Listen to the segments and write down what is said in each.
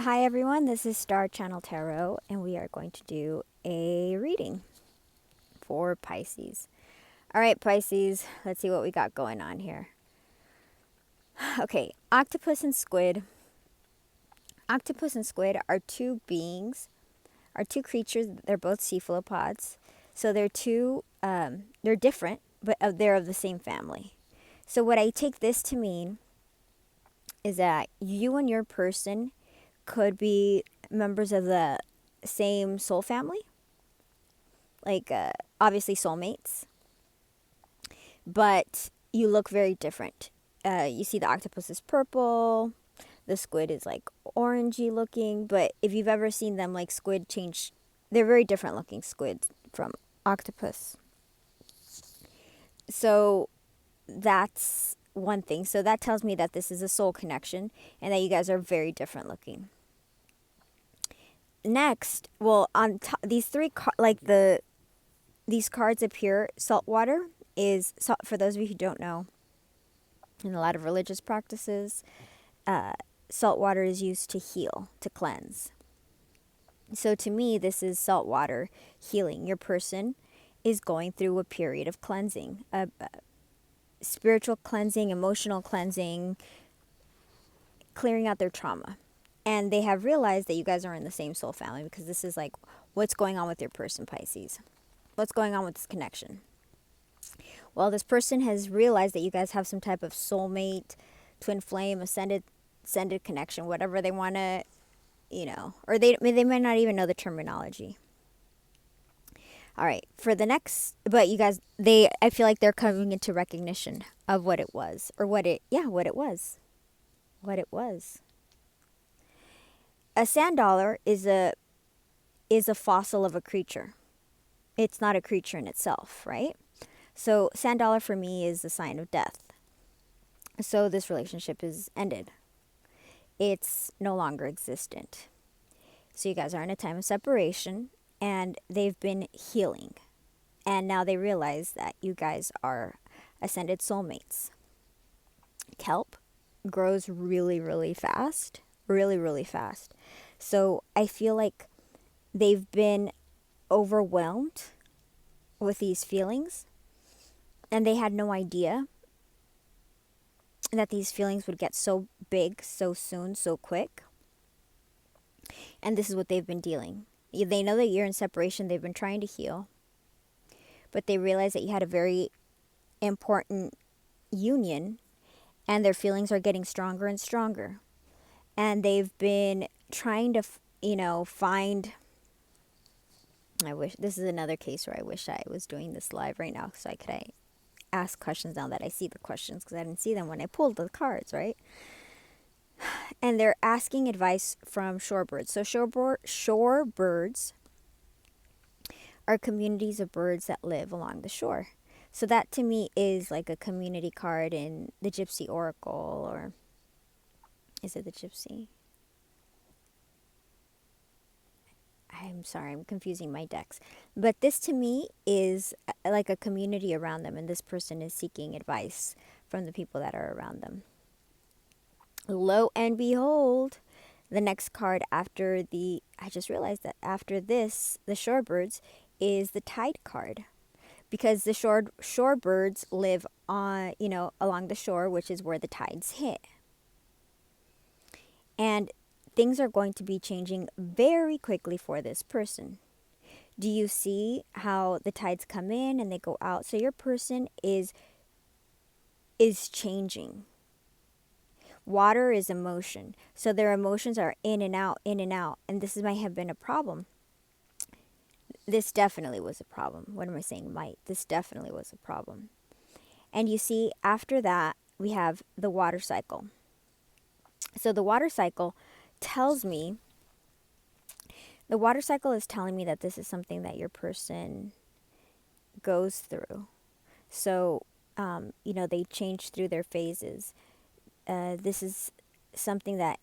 Hi everyone, this is Star Channel Tarot, and we are going to do a reading for Pisces. All right, Pisces, let's see what we got going on here. Okay, octopus and squid. Octopus and squid are two beings, are two creatures. They're both cephalopods, so they're different, but they're of the same family. So what I take this to mean is that you and your person could be members of the same soul family, like obviously soulmates, but you look very different. You see the octopus is purple, the squid is like orangey looking, but if you've ever seen them, like squid change, they're very different looking squids from octopus. So that's one thing. So that tells me that this is a soul connection and that you guys are very different looking. Next, well, on top, these three these cards appear. Saltwater is, for those of you who don't know, in a lot of religious practices, salt water is used to heal, to cleanse. So to me, this is salt water healing. Your person is going through a period of cleansing, spiritual cleansing, emotional cleansing, clearing out their trauma. And they have realized that you guys are in the same soul family, because this is like what's going on with your person, Pisces. What's going on with this connection? Well, this person has realized that you guys have some type of soulmate, twin flame, ascended connection, whatever they want to, or they might not even know the terminology. All right, for the next, but you guys, I feel like they're coming into recognition of what it was, or what it was. A sand dollar is a fossil of a creature. It's not a creature in itself, right? So sand dollar for me is a sign of death. So this relationship is ended. It's no longer existent. So you guys are in a time of separation, and they've been healing. And now they realize that you guys are ascended soulmates. Kelp grows really, really fast. Really, really fast. So I feel like they've been overwhelmed with these feelings, and they had no idea that these feelings would get so big so soon, so quick. And this is what they've been dealing. They know that you're in separation. They've been trying to heal, but they realize that you had a very important union, and their feelings are getting stronger and stronger. And they've been trying to, find. I wish this is another case where I wish I was doing this live right now, so I ask questions now that I see the questions, because I didn't see them when I pulled the cards, right? And they're asking advice from shorebirds. So shorebirds are communities of birds that live along the shore. So that to me is like a community card in the Gypsy Oracle, or is it the Gypsy? I'm sorry, I'm confusing my decks. But this to me is like a community around them, and this person is seeking advice from the people that are around them. Lo and behold, the next card after I just realized that after this, the shorebirds, is the tide card. Because the shorebirds live on, along the shore, which is where the tides hit. And things are going to be changing very quickly for this person. Do you see how the tides come in and they go out? So your person is changing. Water is emotion. So their emotions are in and out, in and out. And this might have been a problem. This definitely was a problem. What am I saying? Might. This definitely was a problem. And you see, after that, we have the water cycle. So the water cycle tells me, the water cycle is telling me that this is something that your person goes through. So, they change through their phases. This is something that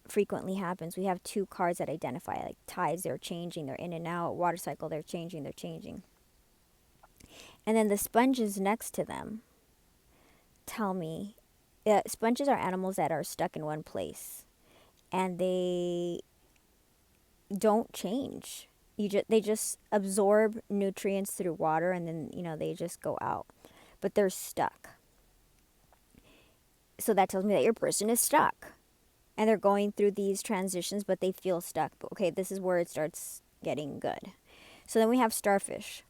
frequently happens. We have two cards that identify, like tides, they're changing, they're in and out. Water cycle, they're changing. And then the sponges next to them tell me, sponges are animals that are stuck in one place, and they don't change. They just absorb nutrients through water, and then, they just go out. But they're stuck. So that tells me that your person is stuck. And they're going through these transitions, but they feel stuck. But okay, this is where it starts getting good. So then we have starfish.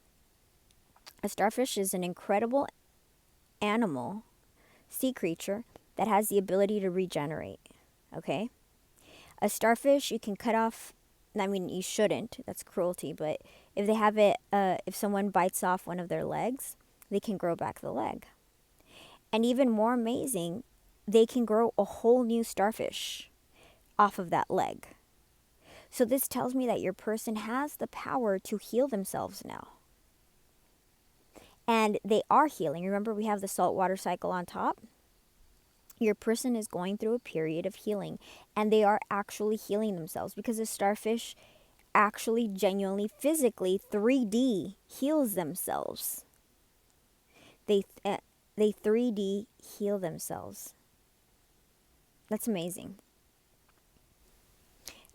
A starfish is an incredible animal, sea creature, that has the ability to regenerate. Okay? A starfish, you can cut off. I mean, you shouldn't. That's cruelty. But if they have it, if someone bites off one of their legs, they can grow back the leg. And even more amazing, they can grow a whole new starfish off of that leg. So this tells me that your person has the power to heal themselves now. And they are healing. Remember, we have the saltwater cycle on top. Your person is going through a period of healing, and they are actually healing themselves, because the starfish actually genuinely physically 3D heals themselves. They 3D heal themselves. That's amazing.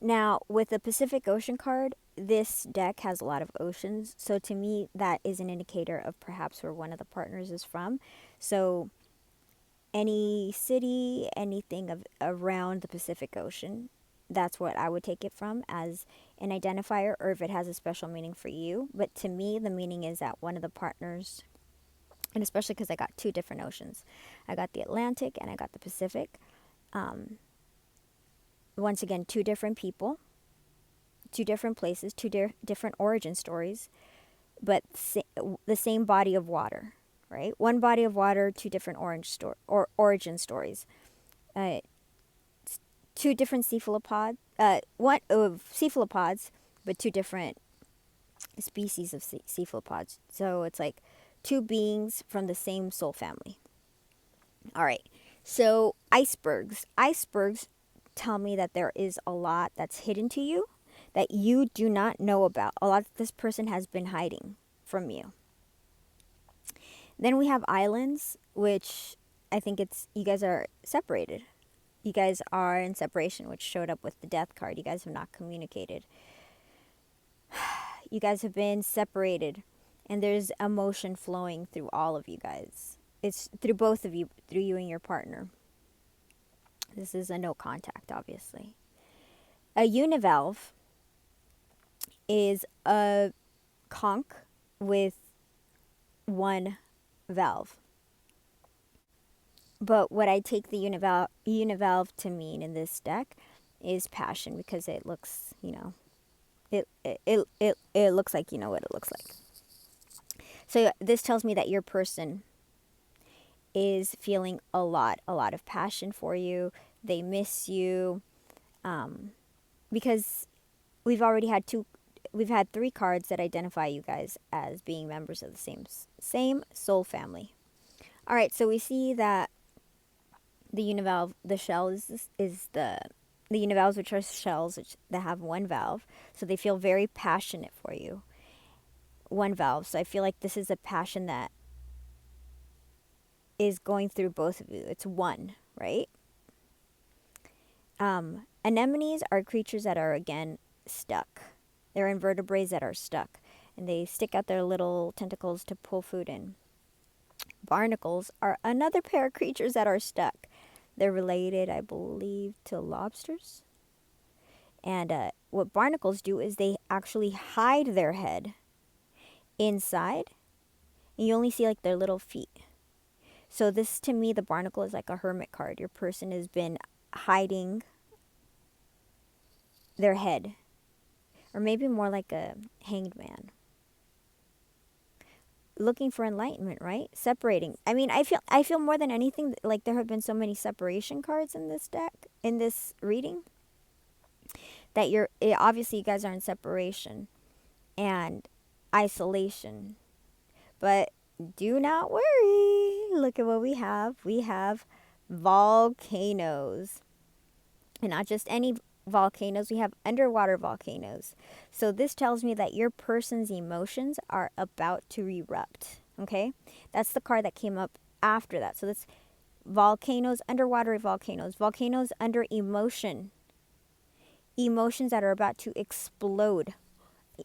Now, with the Pacific Ocean card, this deck has a lot of oceans. So to me, that is an indicator of perhaps where one of the partners is from. So any city, anything around the Pacific Ocean, that's what I would take it from as an identifier, or if it has a special meaning for you. But to me, the meaning is that one of the partners, and especially because I got two different oceans. I got the Atlantic and I got the Pacific. Once again, two different people, two different places, two different origin stories, but the same body of water, right? One body of water, two different origin stories. Two different cephalopods, one of cephalopods, but two different species of cephalopods. So it's like two beings from the same soul family. All right. So icebergs tell me that there is a lot that's hidden to you that you do not know about. A lot that this person has been hiding from you. Then we have islands, which I think you guys are separated. You guys are in separation, which showed up with the death card. You guys have not communicated. You guys have been separated, and there's emotion flowing through all of you guys. It's through both of you, through you and your partner. This is a no contact, obviously. A univalve is a conch with one valve. But what I take the univalve to mean in this deck is passion, because it looks, it looks like, what it looks like. So this tells me that your person is feeling a lot of passion for you. They miss you, because we've had 3 cards that identify you guys as being members of the same soul family. All right, so we see that the univalve, the shell is the univalves, which are shells that have one valve, so they feel very passionate for you. One valve, so I feel like this is a passion that is going through both of you. It's one, right? Anemones are creatures that are, again, stuck. They're invertebrates that are stuck, and they stick out their little tentacles to pull food in. Barnacles are another pair of creatures that are stuck. They're related, I believe, to lobsters. And what barnacles do is they actually hide their head inside, and you only see like their little feet. So this, to me, the barnacle is like a hermit card. Your person has been hiding their head, or maybe more like a hanged man, looking for enlightenment, right? Separating. I mean, I feel more than anything like there have been so many separation cards in this deck, in this reading, that obviously you guys are in separation and isolation. But do not worry. Look at what we have. We have volcanoes. And not just any volcanoes, we have underwater volcanoes. So this tells me that your person's emotions are about to erupt. Okay? That's the card that came up after that. So that's volcanoes, underwater volcanoes, volcanoes under emotion. emotions that are about to explode.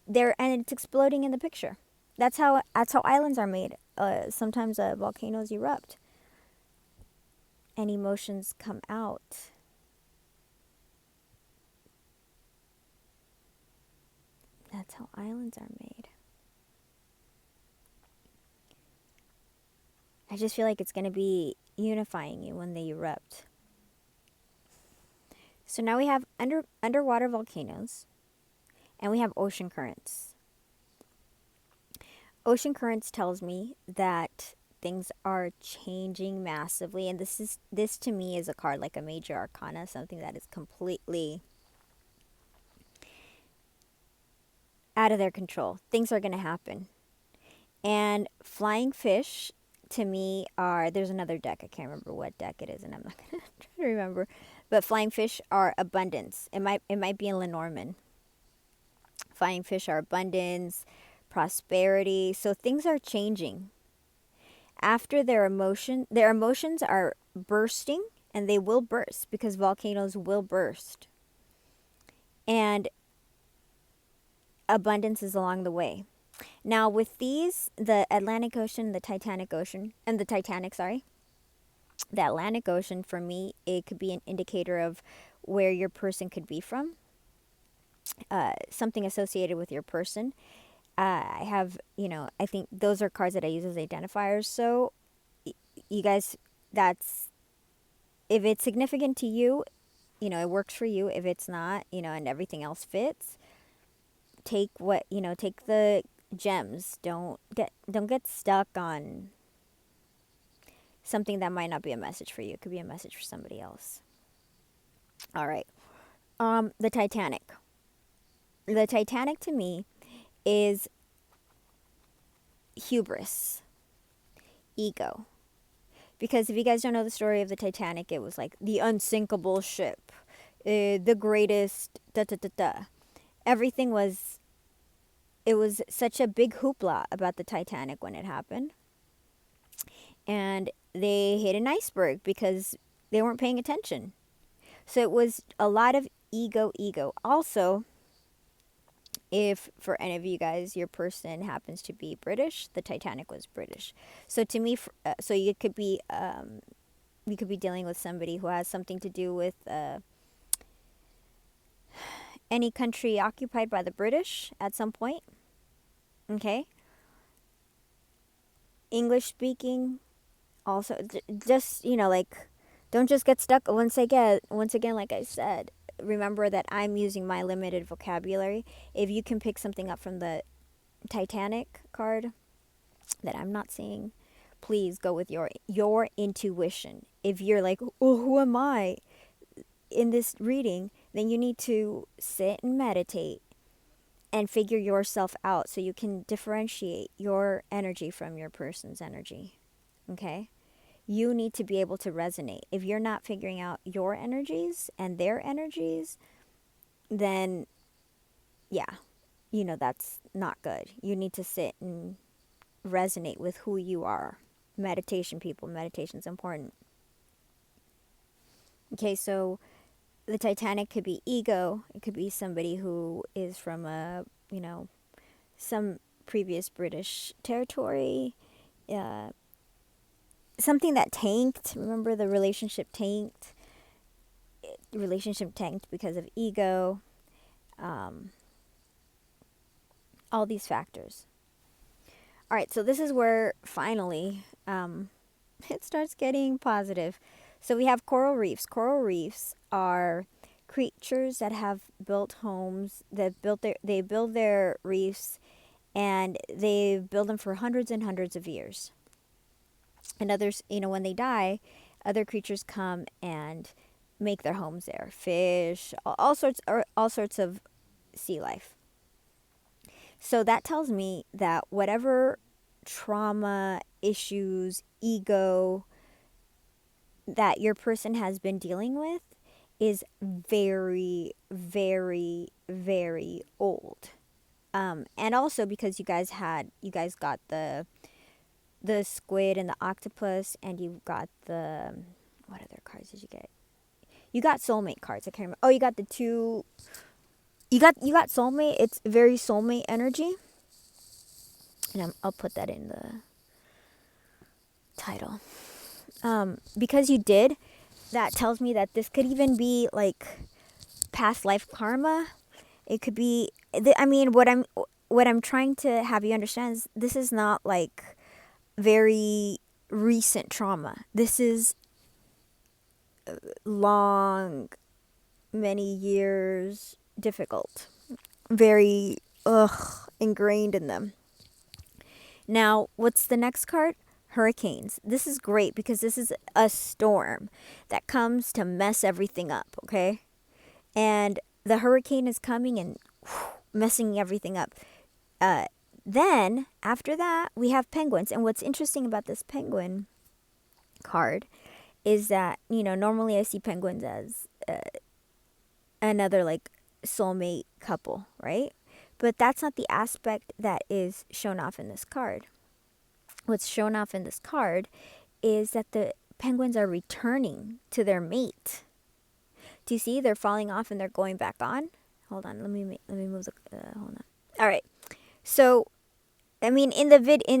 And it's exploding in the picture. That's how islands are made. Sometimes volcanoes erupt and emotions come out. That's how islands are made. I just feel like it's going to be unifying you when they erupt. So now we have underwater volcanoes and we have ocean currents. Ocean currents tells me that things are changing massively, and this to me is a card like a major arcana, something that is completely out of their control. Things are going to happen. And flying fish to me are, there's another deck, I can't remember what deck it is, and I'm not going to try to remember, but flying fish are abundance. It might be in Lenormand. Flying fish are abundance, prosperity. So things are changing. After their emotions are bursting, and they will burst because volcanoes will burst. And abundance is along the way. Now with these, the Atlantic Ocean, the Titanic Ocean, and the Titanic, sorry, the Atlantic Ocean, for me, it could be an indicator of where your person could be from, something associated with your person. I have, I think those are cards that I use as identifiers. So you guys, if it's significant to you, it works for you. If it's not, and everything else fits, take the gems. Don't get stuck on something that might not be a message for you. It could be a message for somebody else. All right. The Titanic. The Titanic to me is hubris, ego. Because if you guys don't know the story of the Titanic, it was like the unsinkable ship, the greatest, da da da da. Everything was, it was such a big hoopla about the Titanic when it happened. And they hit an iceberg because they weren't paying attention. So it was a lot of ego. Also, if for any of you guys, your person happens to be British, the Titanic was British. So to me, so you could be dealing with somebody who has something to do with any country occupied by the British at some point. Okay. English speaking, also, just like, don't just get stuck. Once again, like I said, remember that I'm using my limited vocabulary. If you can pick something up from the Titanic card that I'm not seeing, please go with your intuition. If you're like, oh, who am I in this reading, then you need to sit and meditate and figure yourself out so you can differentiate your energy from your person's energy. Okay? You need to be able to resonate. If you're not figuring out your energies and their energies, then yeah, that's not good. You need to sit and resonate with who you are. Meditation, people. Meditation's important. Okay, so the Titanic could be ego. It could be somebody who is from some previous British territory. Something that tanked. Remember, the relationship tanked. Because of ego. All these factors. All right, so this is where finally it starts getting positive. So we have coral reefs. Coral reefs are creatures that have built homes, they build their reefs, and they build them for hundreds and hundreds of years. And others, when they die, other creatures come and make their homes there. Fish, all sorts of sea life. So that tells me that whatever trauma, issues, ego that your person has been dealing with is very, very, very old. And also because you guys got the squid and the octopus, and you got the, what other cards did you get? You got soulmate cards. I can't remember. Oh, you got the two. You got soulmate. It's very soulmate energy. And I'll put that in the title. Because you did, that tells me that this could even be like past life karma. It could be. I mean, what I'm trying to have you understand is this is not like very recent trauma. This is long, many years, difficult, very ingrained in them. Now, what's the next card? Hurricanes. This is great because this is a storm that comes to mess everything up, okay? And the hurricane is coming and messing everything up. Then, after that, we have penguins. And what's interesting about this penguin card is that, normally I see penguins as another like soulmate couple, right? But that's not the aspect that is shown off in this card. What's shown off in this card is that the penguins are returning to their mate. Do you see? They're falling off and they're going back on. Hold on, let me move the. Hold on. All right. So, I mean, in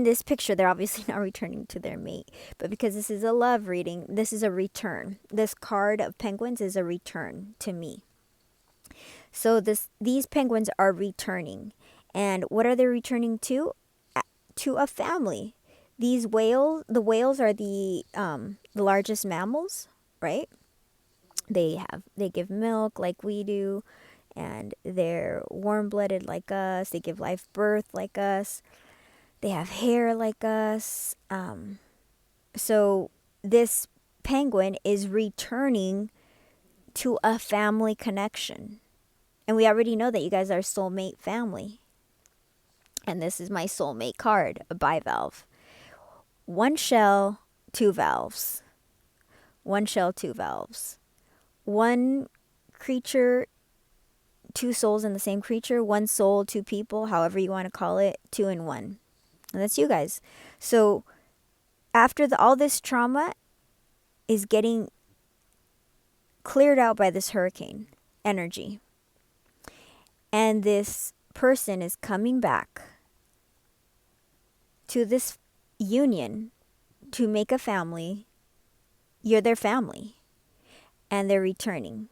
this picture, they're obviously not returning to their mate, but because this is a love reading, this is a return. This card of penguins is a return to me. So these penguins are returning, and what are they returning to? To a family. The whales are the largest mammals, right? They give milk like we do, and they're warm-blooded like us. They give life birth like us. They have hair like us. So this penguin is returning to a family connection. And we already know that you guys are soulmate family. And this is my soulmate card, a bivalve. One shell, two valves. One shell, two valves. One creature, two souls in the same creature. One soul, two people, however you want to call it. Two in one. And that's you guys. So after all this trauma is getting cleared out by this hurricane energy, and this person is coming back to this union to make a family. You're their family. And they're returning.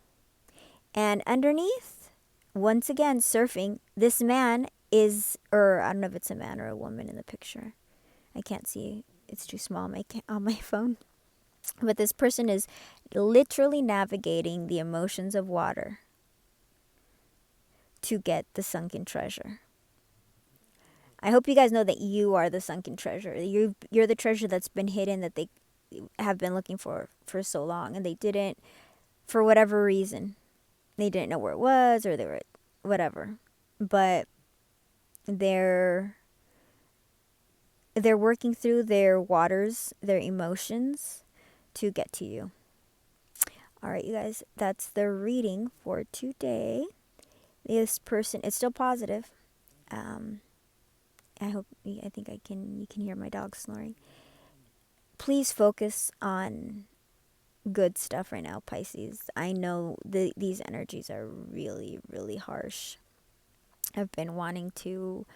And underneath, once again, surfing, this man is, or I don't know if it's a man or a woman in the picture. I can't see. It's too small on my phone. But this person is literally navigating the emotions of water to get the sunken treasure. I hope you guys know that you are the sunken treasure. You're the treasure that's been hidden, that they have been looking for so long, and they didn't, for whatever reason. They didn't know where it was, or they were whatever. But they're working through their waters, their emotions, to get to you. All right, you guys, that's the reading for today. This person, it's still positive. I think you can hear my dog snoring. Please focus on good stuff right now, Pisces. I know these energies are really, really harsh. I've been wanting to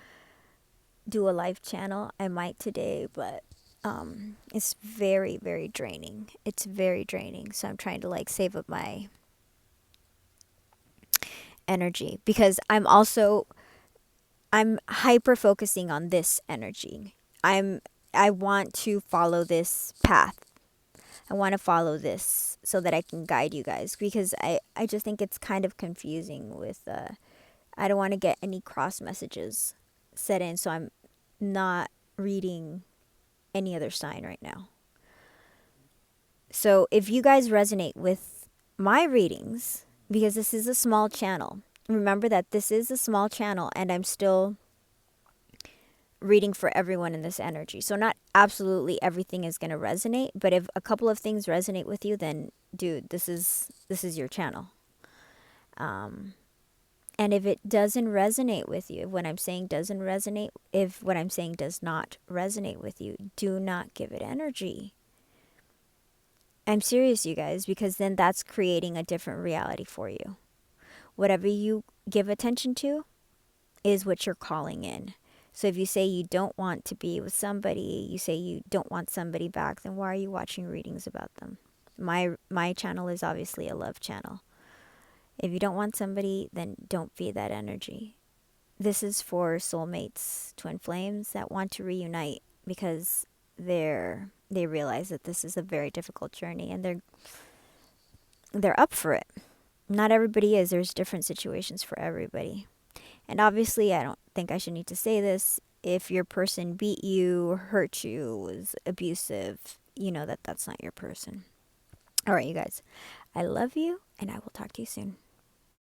do a live channel. I might today, but it's very, very draining. It's very draining. So I'm trying to like save up my energy, because I'm hyper focusing on this energy. I want to follow this path. I want to follow this so that I can guide you guys, because I just think it's kind of confusing with I don't want to get any cross messages set in, so I'm not reading any other sign right now. So if you guys resonate with my readings, because this is a small channel, remember that this is a small channel, and I'm still reading for everyone in this energy. So not absolutely everything is going to resonate, but if a couple of things resonate with you, then dude, this is your channel. And if it doesn't resonate with you, if what I'm saying doesn't resonate, if what I'm saying does not resonate with you, do not give it energy. I'm serious, you guys, because then that's creating a different reality for you. Whatever you give attention to is what you're calling in. So if you say you don't want to be with somebody, you say you don't want somebody back, then why are you watching readings about them? My channel is obviously a love channel. If you don't want somebody, then don't feed that energy. This is for soulmates, twin flames that want to reunite because they realize that this is a very difficult journey and they're up for it. Not everybody is. There's different situations for everybody. And obviously, I don't think I should need to say this. If your person beat you, hurt you, was abusive, you know that that's not your person. All right, you guys. I love you, and I will talk to you soon.